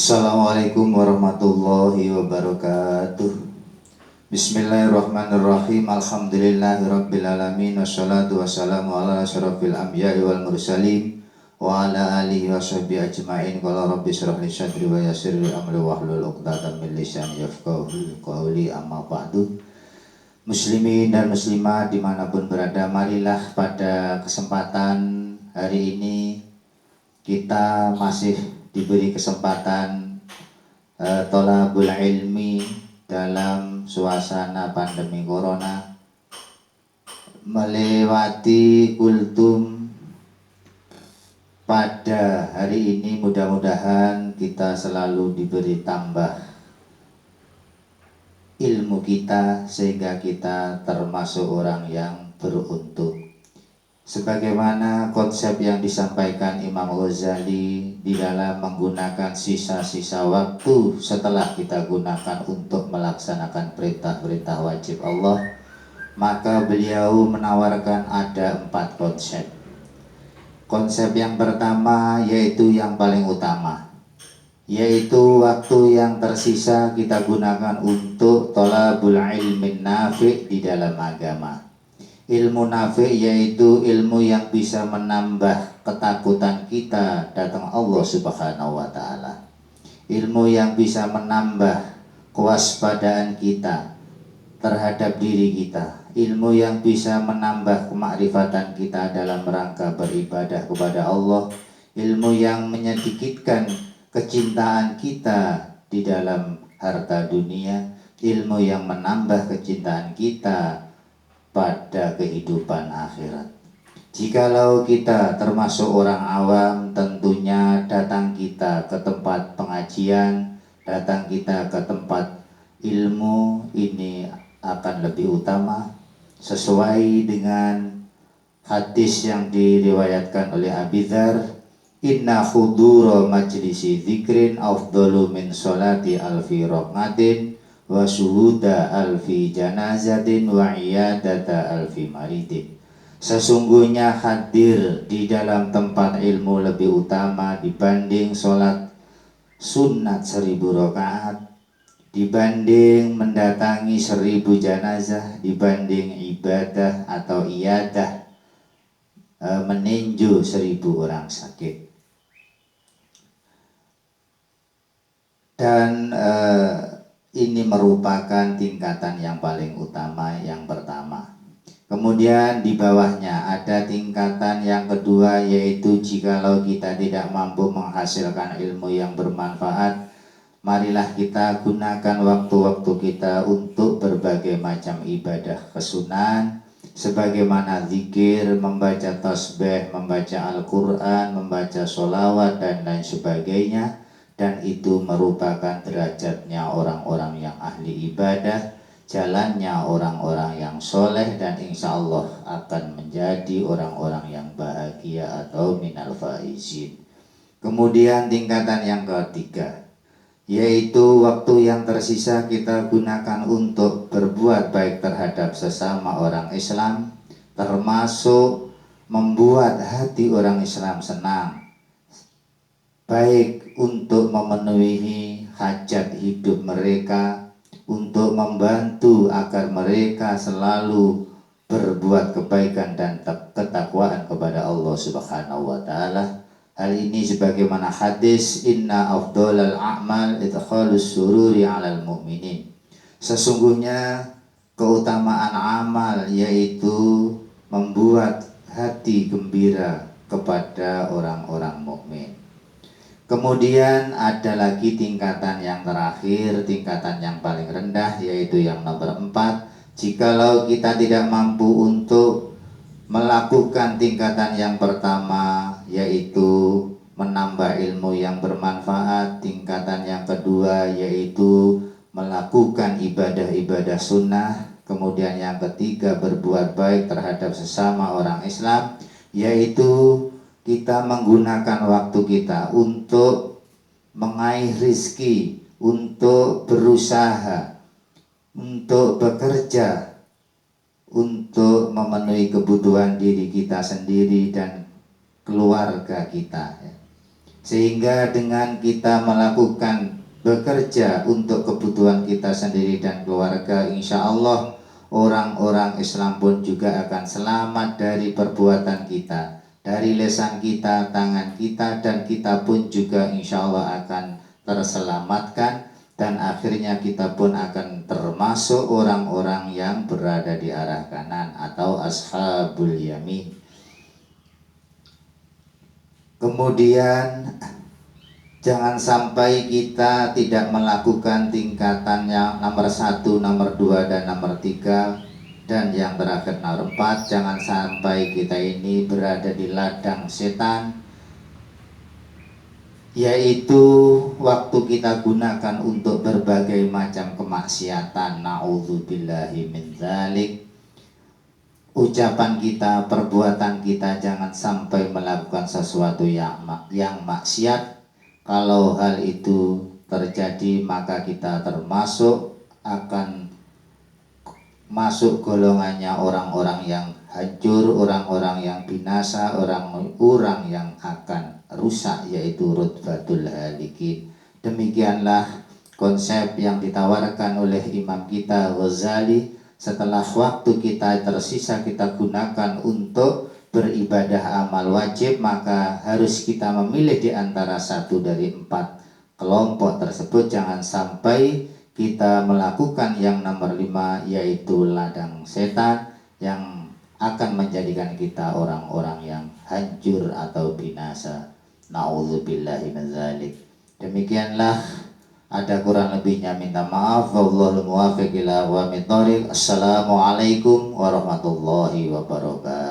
Assalamualaikum warahmatullahi wabarakatuh. Bismillahirrahmanirrahim. Alhamdulillahirrabbilalamin. Wassalatu wassalamu ala asyrafil anbiya'i wal mursalin wa ala alihi wa sahbihi ajma'in. Qala rabbi shrah li sadri wa yassir li amri wahlul 'uqdatam min lisani yafqahu qawli, amma ba'du. Muslimin dan muslimat dimanapun berada, marilah pada kesempatan hari ini kita masih diberi kesempatan tholabul ilmi dalam suasana pandemi corona, melewati kultum pada hari ini. Mudah-mudahan kita selalu diberi tambah ilmu kita sehingga kita termasuk orang yang beruntung. Sebagaimana konsep yang disampaikan Imam Ghazali di dalam menggunakan sisa-sisa waktu setelah kita gunakan untuk melaksanakan perintah-perintah wajib Allah, maka beliau menawarkan ada 4 konsep. Konsep yang pertama yaitu yang paling utama, yaitu waktu yang tersisa kita gunakan untuk tholabul ilmin nafi' di dalam agama. Ilmu nafi' yaitu ilmu yang bisa menambah ketakutan kita datang Allah Subhanahu wa ta'ala. Ilmu yang bisa menambah kewaspadaan kita terhadap diri kita. Ilmu yang bisa menambah kemakrifatan kita dalam rangka beribadah kepada Allah. Ilmu yang menyedikitkan kecintaan kita di dalam harta dunia. Ilmu yang menambah kecintaan kita pada kehidupan akhirat. Jikalau kita termasuk orang awam, tentunya datang kita ke tempat pengajian, datang kita ke tempat ilmu ini akan lebih utama, sesuai dengan hadis yang diriwayatkan oleh Abi Dzar, inna hudura majlisi dzikrin afdalu min sholati alfi raqatin wa syuhuda alfi janazatin wa iyadata alfi maridin. Sesungguhnya hadir di dalam tempat ilmu lebih utama dibanding sholat sunat 1000 rakaat, dibanding mendatangi 1000 janazah, dibanding ibadah atau iyadah meninjau 1000 orang sakit. Dan ini merupakan tingkatan yang paling utama, yang pertama. Kemudian di bawahnya ada tingkatan yang kedua, yaitu jikalau kita tidak mampu menghasilkan ilmu yang bermanfaat, marilah kita gunakan waktu-waktu kita untuk berbagai macam ibadah kesunahan, sebagaimana zikir, membaca tasbih, membaca Al-Quran, membaca sholawat, dan lain sebagainya. Dan itu merupakan derajatnya orang-orang yang ahli ibadah, jalannya orang-orang yang soleh, dan insya Allah akan menjadi orang-orang yang bahagia atau minal faizin. Kemudian tingkatan yang ketiga, yaitu waktu yang tersisa kita gunakan untuk berbuat baik terhadap sesama orang Islam, termasuk membuat hati orang Islam senang, baik untuk memenuhi hajat hidup mereka, untuk membantu agar mereka selalu berbuat kebaikan dan ketakwaan kepada Allah Subhanahu wa ta'ala. Hal ini sebagaimana hadis inna afdhalal a'mal idkhalus sururi 'alal mu'minin. Sesungguhnya keutamaan amal yaitu membuat hati gembira kepada orang-orang mukmin. Kemudian ada lagi tingkatan yang terakhir, tingkatan yang paling rendah, yaitu yang nomor 4. Jikalau kita tidak mampu untuk melakukan tingkatan yang pertama, yaitu menambah ilmu yang bermanfaat, tingkatan yang kedua yaitu melakukan ibadah-ibadah sunnah, kemudian yang ketiga berbuat baik terhadap sesama orang Islam, yaitu kita menggunakan waktu kita untuk mengaih rizki, untuk berusaha, untuk bekerja, untuk memenuhi kebutuhan diri kita sendiri dan keluarga kita. Sehingga dengan kita melakukan bekerja untuk kebutuhan kita sendiri dan keluarga, insya Allah orang-orang Islam pun juga akan selamat dari perbuatan kita, dari lisan kita, tangan kita, dan kita pun juga insya Allah akan terselamatkan, dan akhirnya kita pun akan termasuk orang-orang yang berada di arah kanan atau ashabul yamin. Kemudian jangan sampai kita tidak melakukan tingkatan yang nomor 1, nomor 2, dan nomor 3, dan yang terakhir nomor 4. Jangan sampai kita ini berada di ladang setan, yaitu waktu kita gunakan untuk berbagai macam kemaksiatan. Na'udzubillahi min dzalik. Ucapan kita, perbuatan kita jangan sampai melakukan sesuatu yang maksiat. Kalau hal itu terjadi, maka kita termasuk akan masuk golongannya orang-orang yang hancur, orang-orang yang binasa, orang-orang yang akan rusak, yaitu rutbatul halikin. Demikianlah konsep yang ditawarkan oleh imam kita Ghazali. Setelah waktu kita tersisa kita gunakan untuk beribadah amal wajib, maka harus kita memilih di antara satu dari 4 kelompok tersebut. Jangan sampai kita melakukan yang nomor 5, yaitu ladang setan, yang akan menjadikan kita orang-orang yang hancur atau binasa. Na'udzubillahi min dzalik. Demikianlah, ada kurang lebihnya minta maaf. Wallahul muwaffiq ila aqwamit thoriq. Assalamualaikum warahmatullahi wabarakatuh.